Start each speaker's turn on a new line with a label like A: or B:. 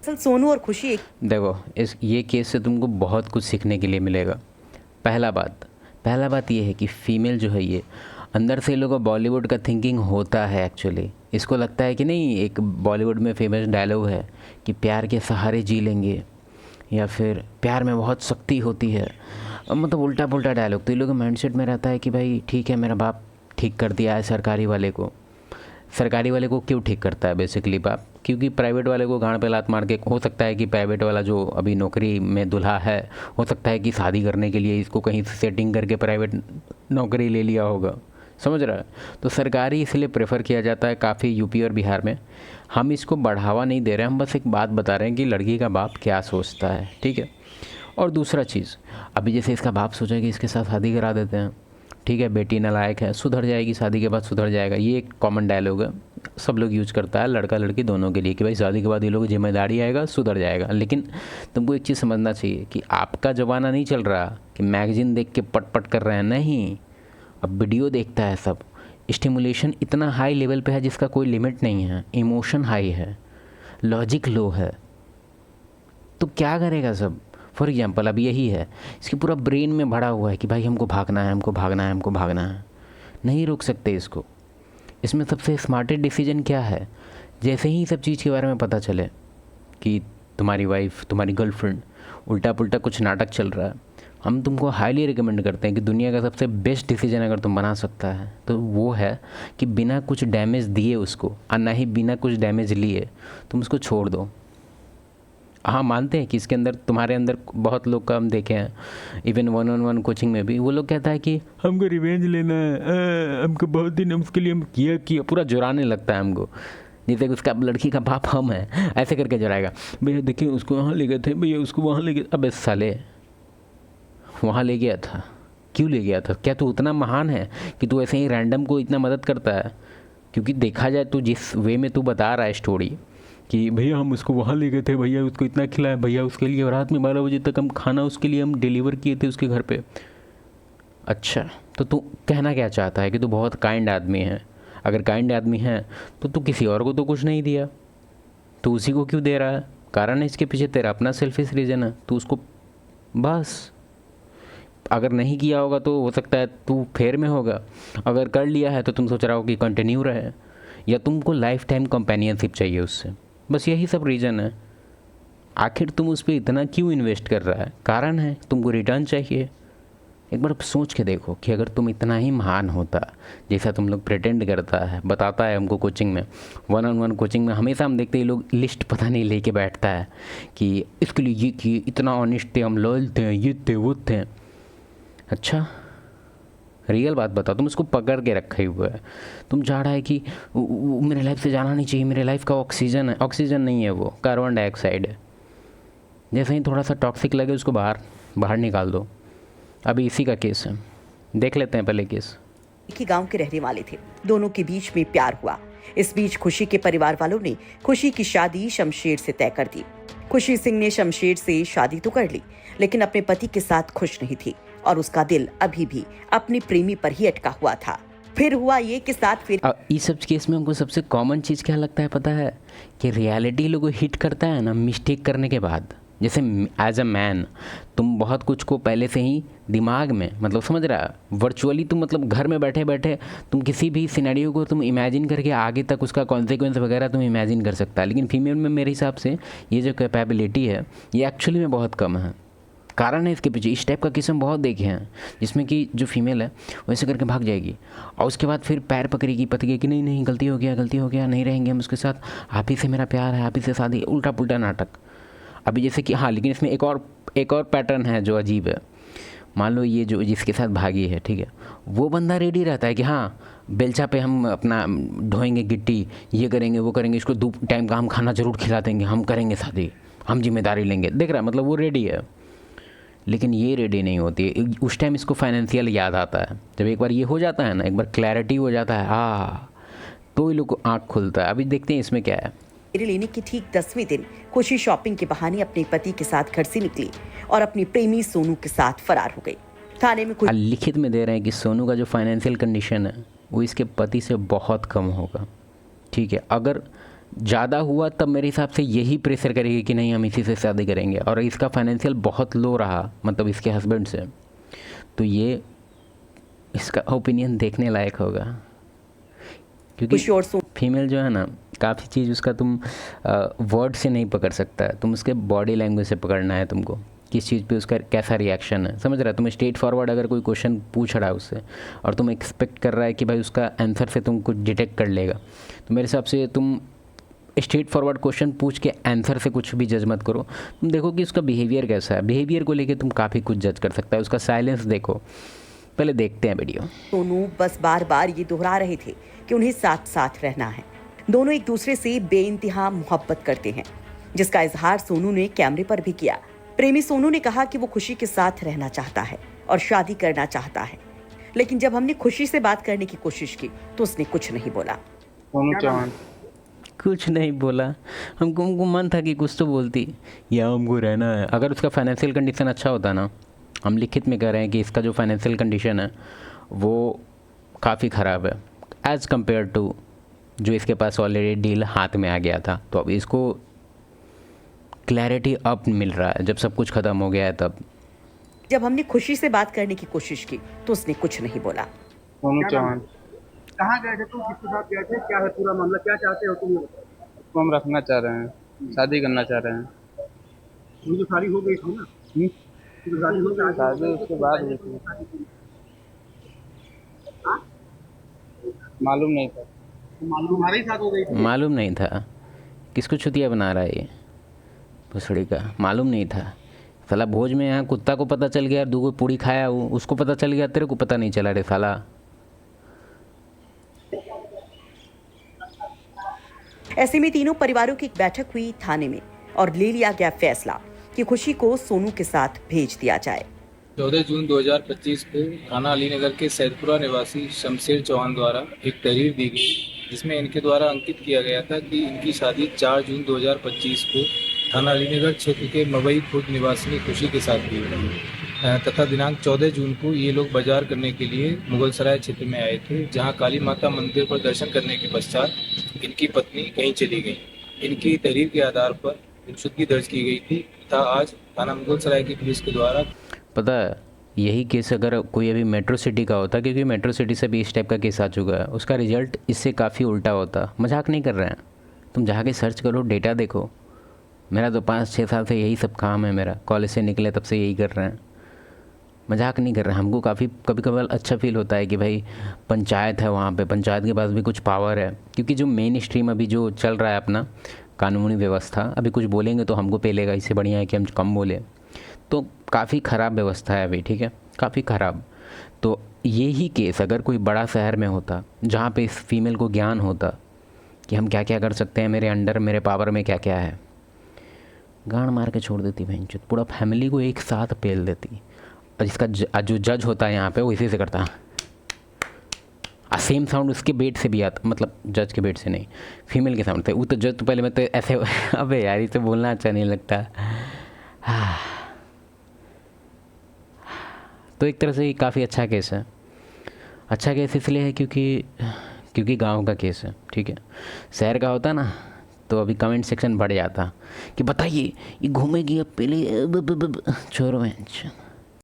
A: असल सोनू और खुशी एक
B: देखो, इस ये केस से तुमको बहुत कुछ सीखने के लिए मिलेगा। पहला बात ये है कि फ़ीमेल जो है ये अंदर से, लोगों को बॉलीवुड का थिंकिंग होता है एक्चुअली। इसको लगता है कि नहीं, एक बॉलीवुड में फेमस डायलॉग है कि प्यार के सहारे जी लेंगे, या फिर प्यार में बहुत शक्ति होती है। मतलब उल्टा पुल्टा डायलॉग। तो ये लोगों के माइंडसेट में रहता है कि भाई ठीक है, मेरा बाप ठीक कर दिया है सरकारी वाले को क्यों ठीक करता है बेसिकली बाप? क्योंकि प्राइवेट वाले को गांड पे लात मार के, हो सकता है कि प्राइवेट वाला जो अभी नौकरी में दुल्हा है, हो सकता है कि शादी करने के लिए इसको कहीं से सेटिंग करके प्राइवेट नौकरी ले लिया होगा। समझ रहा है? तो सरकारी इसलिए प्रेफर किया जाता है काफ़ी यूपी और बिहार में। हम इसको बढ़ावा नहीं दे रहे हैं, हम बस एक बात बता रहे हैं कि लड़की का बाप क्या सोचता है, ठीक है। और दूसरा चीज़, अभी जैसे इसका बाप सोचा कि इसके साथ शादी करा देते हैं, ठीक है, बेटी नालायक है, सुधर जाएगी, शादी के बाद सुधर जाएगा। ये एक कॉमन डायलॉग है, सब लोग यूज़ करता है लड़का लड़की दोनों के लिए कि भाई शादी के बाद ये लोग जिम्मेदारी आएगा, सुधर जाएगा। लेकिन तुमको एक चीज़ समझना चाहिए कि आपका ज़माना नहीं चल रहा कि मैगज़ीन देख के पट पट कर रहे हैं, नहीं। अब वीडियो देखता है सब। स्टिमुलेशन इतना हाई लेवल पे है जिसका कोई लिमिट नहीं है, इमोशन हाई है, लॉजिक लो है, तो क्या करेगा सब? फॉर एग्जांपल अब यही है, इसके पूरा ब्रेन में भरा हुआ है कि भाई हमको भागना है, हमको भागना है, हमको भागना है। नहीं रोक सकते इसको। इसमें सबसे स्मार्टेस्ट डिसीजन क्या है? जैसे ही सब चीज़ के बारे में पता चले कि तुम्हारी वाइफ, तुम्हारी गर्लफ्रेंड उल्टा पुल्टा कुछ नाटक चल रहा है, हम तुमको हाईली रिकमेंड करते हैं कि दुनिया का सबसे बेस्ट डिसीजन अगर तुम बना सकता है तो वो है कि बिना कुछ डैमेज दिए उसको, और ना ही बिना कुछ डैमेज लिए तुम उसको छोड़ दो। हाँ, मानते हैं कि इसके अंदर, तुम्हारे अंदर बहुत लोग का हम देखे हैं, इवन 1-on-1 कोचिंग में भी वो लोग कहता है कि हमको रिवेंज लेना है, हमको बहुत दिन उसके लिए हम किया पूरा जुराने लगता है हमको, जैसे कि उसका लड़की का बाप हम है, ऐसे करके जुराएगा। भैया देखिए उसको वहाँ ले गए थे, भैया उसको वहाँ ले गए। अबे साले, वहाँ ले गया था, क्यों ले गया था? क्या तू उतना महान है कि तू ऐसे ही रैंडम को इतना मदद करता है? क्योंकि देखा जाए तो जिस वे में तू बता रहा है स्टोरी कि भैया हम उसको वहाँ ले गए थे, भैया उसको इतना खिलाया, भैया उसके लिए रात में 12 बजे तक हम खाना उसके लिए हम डिलीवर किए थे उसके घर पे। अच्छा, तो तू कहना क्या चाहता है कि तू बहुत काइंड आदमी है? अगर काइंड आदमी है तो तू किसी और को तो कुछ नहीं दिया, तो उसी को क्यों दे रहा है? कारण है इसके पीछे तेरा अपना सेल्फिश रीज़न है, तू उसको, बस। अगर नहीं किया होगा तो हो सकता है तू फेर में होगा, अगर कर लिया है तो तुम सोच रहा हो कि कंटिन्यू रहे, या तुमको लाइफ टाइम कंपेनियनशिप चाहिए उससे। बस यही सब रीज़न है। आखिर तुम उस पर इतना क्यों इन्वेस्ट कर रहा है? कारण है तुमको रिटर्न चाहिए। एक बार सोच के देखो कि अगर तुम इतना ही महान होता जैसा तुम लोग प्रिटेंड करता है, बताता है हमको कोचिंग में, 1-on-1 कोचिंग में हमेशा हम देखते हैं लोग लिस्ट पता नहीं लेके बैठता है कि इसके लिए ये किए, इतना ऑनेस्ट थे हम, लॉयल थे, ये थे वो थे। अच्छा, रियल बात बताओ, तुम उसको पकड़ के रखे हुए है, तुम चाह रहा है कि वो मेरे लाइफ से जाना नहीं चाहिए, मेरे लाइफ का ऑक्सीजन है। ऑक्सीजन नहीं है वो, कार्बन डाइऑक्साइड है। जैसे ही थोड़ा सा टॉक्सिक लगे उसको बाहर बाहर निकाल दो। अभी इसी का केस है, देख लेते हैं पहले केस।
A: एक ही गांव के रहने वाले थे। दोनों के बीच में प्यार हुआ। इस बीच खुशी के परिवार वालों ने खुशी की शादी शमशेर से तय कर दी। खुशी सिंह ने शमशेर से शादी तो कर ली, लेकिन अपने पति के साथ खुश नहीं थी और उसका दिल अभी भी अपने प्रेमी पर ही अटका हुआ था। फिर हुआ ये कि साथ फिर
B: इस सब केस में हमको सबसे कॉमन चीज़ क्या लगता है पता है? कि रियलिटी लोगों हिट करता है ना मिस्टेक करने के बाद। जैसे एज अ मैन तुम बहुत कुछ को पहले से ही दिमाग में, मतलब समझ रहा है, वर्चुअली तुम, मतलब घर में बैठे बैठे तुम किसी भी सिनेरियो को तुम इमेजिन करके आगे तक उसका कॉन्सिक्वेंस वगैरह तुम इमेजिन कर सकता है। लेकिन फीमेल में मेरे हिसाब से ये जो कैपेबिलिटी है ये एक्चुअली में बहुत कम है। कारण है इसके पीछे। इस टाइप का किस्म बहुत देखे हैं जिसमें कि जो फीमेल है वैसे करके भाग जाएगी और उसके बाद फिर पैर पकड़ेगी पति के कि नहीं नहीं गलती हो गया, नहीं रहेंगे हम उसके साथ, आप ही से मेरा प्यार है, आप ही से शादी, उल्टा पुल्टा नाटक। अभी जैसे कि हाँ, लेकिन इसमें एक और पैटर्न है जो अजीब है। मान लो ये जो जिसके साथ भागी है, ठीक है, वो बंदा रेडी रहता है कि हाँ बेलचा पे हम अपना ढोएंगे गिट्टी, ये करेंगे वो करेंगे, इसको 2 टाइम का हम खाना ज़रूर खिला देंगे, हम करेंगे शादी, हम जिम्मेदारी लेंगे। देख रहा है, मतलब वो रेडी है। लेकिन ये रेडी नहीं होती है। उस टाइम इसको फाइनेंशियल याद आता है। जब एक बार ये हो जाता है ना, एक बार क्लैरिटी हो जाता है, तो ये लोग को आँख खुलता है। अभी देखते हैं इसमें क्या है।
A: मेरे लेने की ठीक 10वें दिन खुशी शॉपिंग के बहाने अपने पति के साथ घर से निकली और अपनी प्रेमी सोनू के साथ फरार हो गई। थाने में कुछ
B: लिखित में दे रहे हैं कि सोनू का जो फाइनेंशियल कंडीशन है वो इसके पति से बहुत कम होगा, ठीक है। अगर ज़्यादा हुआ तब मेरे हिसाब से यही प्रेशर करेगी कि नहीं हम इसी से शादी करेंगे, और इसका फाइनेंशियल बहुत लो रहा मतलब इसके हस्बैंड से, तो ये इसका ओपिनियन देखने लायक होगा। क्योंकि
A: खुशी और सोनू
B: फीमेल जो है ना, काफ़ी चीज़ उसका तुम वर्ड से नहीं पकड़ सकता है, तुम उसके बॉडी लैंग्वेज से पकड़ना है तुमको, किस चीज़ पे उसका कैसा रिएक्शन है, समझ रहा है। तुम स्ट्रेट फॉरवर्ड अगर कोई क्वेश्चन पूछ रहा है उससे और तुम एक्सपेक्ट कर रहा है कि भाई उसका आंसर से तुम कुछ डिटेक्ट कर लेगा, तो मेरे हिसाब से तुम स्ट्रेट फॉरवर्ड क्वेश्चन पूछ के आंसर से कुछ भी जज मत करो। तुम देखो कि उसका बिहेवियर कैसा है, बिहेवियर को लेके तुम काफ़ी कुछ जज कर सकता है। उसका साइलेंस देखो, पहले देखते हैं वीडियो।
A: बस बार बार ये दोहरा रहे थे कि उन्हें साथ साथ रहना है। दोनों एक दूसरे से बेइंतहा मोहब्बत करते हैं, जिसका इजहार सोनू ने कैमरे पर भी किया। प्रेमी सोनू ने कहा कि वो खुशी के साथ रहना चाहता है और शादी करना चाहता है, लेकिन जब हमने खुशी से बात करने की कोशिश की तो उसने कुछ नहीं बोला।
C: सोनू चौहान
B: कुछ नहीं बोला। हमको मन था कि कुछ तो बोलती, या हमको रहना है। अगर उसका फाइनेंशियल कंडीशन अच्छा होता ना, हम लिखित में कह रहे हैं कि इसका जो फाइनेंशियल कंडीशन है वो काफ़ी ख़राब है एज़ कम्पेयर टू जो इसके पास ऑलरेडी डील हाथ में आ गया था। तो अब इसको क्लैरिटी अब मिल रहा है जब सब कुछ ख़त्म हो गया है। तब
A: जब हमने खुशी से बात करने की कोशिश की तो उसने कुछ नहीं बोला।
C: सोनू चौहान
D: कहाँ गए थे तुम, किसके साथ गए थे, क्या है पूरा मामला, क्या चाहते हो तुम लोग?
C: उसको हम रखना चाह रहे हैं, शादी करना चाह रहे हैं।
D: तुम तो शादी हो गई थी ना? तो शादी हो गई,
C: शादी उसके बाद हुई थी, मालूम नहीं था।
D: तुम्हारे ही साथ हो गई थी?
B: मालूम नहीं था। किसको छुतिया बना रहा है ये भुसड़ी का, मालूम नहीं था। साला भोज में यहाँ कुत्ता को पता चल गया, दूगो पूड़ी खाया वो, उसको पता चल गया, तेरे को पता नहीं चला रे साला।
A: ऐसे में तीनों परिवारों की एक बैठक हुई थाने में और ले लिया गया फैसला कि खुशी को सोनू के साथ भेज दिया जाए।
E: 14 जून 2025 को थाना अलीनगर के सैदपुरा निवासी शमशेर चौहान द्वारा एक तहरीर दी गई, जिसमें इनके द्वारा अंकित किया गया था कि इनकी शादी 4 जून 2025 को थाना अलीनगर क्षेत्र के मवई खुर्द निवासिनी खुशी के साथ हुई तथा दिनांक 14 जून को ये लोग बाजार करने के लिए मुगलसराय क्षेत्र में आए थे, जहां काली माता मंदिर पर दर्शन करने के पश्चात इनकी पत्नी कहीं चली गई। इनकी तहरीर के आधार पर गुमशुदगी दर्ज की गई थी तथा आज थाना मुगलसराय की पुलिस के द्वारा
B: पता है यही केस अगर कोई अभी मेट्रो सिटी का होता, क्योंकि मेट्रो सिटी से भी इस टाइप का केस आ चुका है, उसका रिजल्ट इससे काफ़ी उल्टा होता। मजाक नहीं कर रहे हैं, तुम जाके सर्च करो, डेटा देखो। मेरा तो 5-6 साल से यही सब काम है, मेरा कॉलेज से निकले तब से यही कर रहे हैं, मजाक नहीं कर रहे हैं। हमको काफ़ी कभी कभार अच्छा फील होता है कि भाई पंचायत है वहाँ पे, पंचायत के पास भी कुछ पावर है, क्योंकि जो मेन स्ट्रीम अभी जो चल रहा है अपना कानूनी व्यवस्था, अभी कुछ बोलेंगे तो हमको पेलेगा, इससे बढ़िया है कि हम कम बोले। तो काफ़ी ख़राब व्यवस्था है अभी, ठीक है, काफ़ी ख़राब। तो यही केस अगर कोई बड़ा शहर में होता जहाँ पे इस फीमेल को ज्ञान होता कि हम क्या क्या कर सकते हैं, मेरे अंडर मेरे पावर में क्या क्या है, गांड मार के छोड़ देती भैंचोद, पूरा फैमिली को एक साथ पेल देती। और इसका जो जज होता है यहाँ पे वो इसी से करता है, सेम साउंड उसके बेट से भी आता, मतलब जज के बेट से नहीं, फीमेल के साउंड से। वो तो जज तो पहले मैं तो ऐसे अबे यार इसे बोलना अच्छा नहीं लगता। तो एक तरह से ये काफ़ी अच्छा केस है। अच्छा केस इसलिए है क्योंकि गांव का केस है, ठीक है। शहर का होता ना तो अभी कमेंट सेक्शन बढ़ जाता कि बताइए ये घूमेगी अब पहले छोड़ो।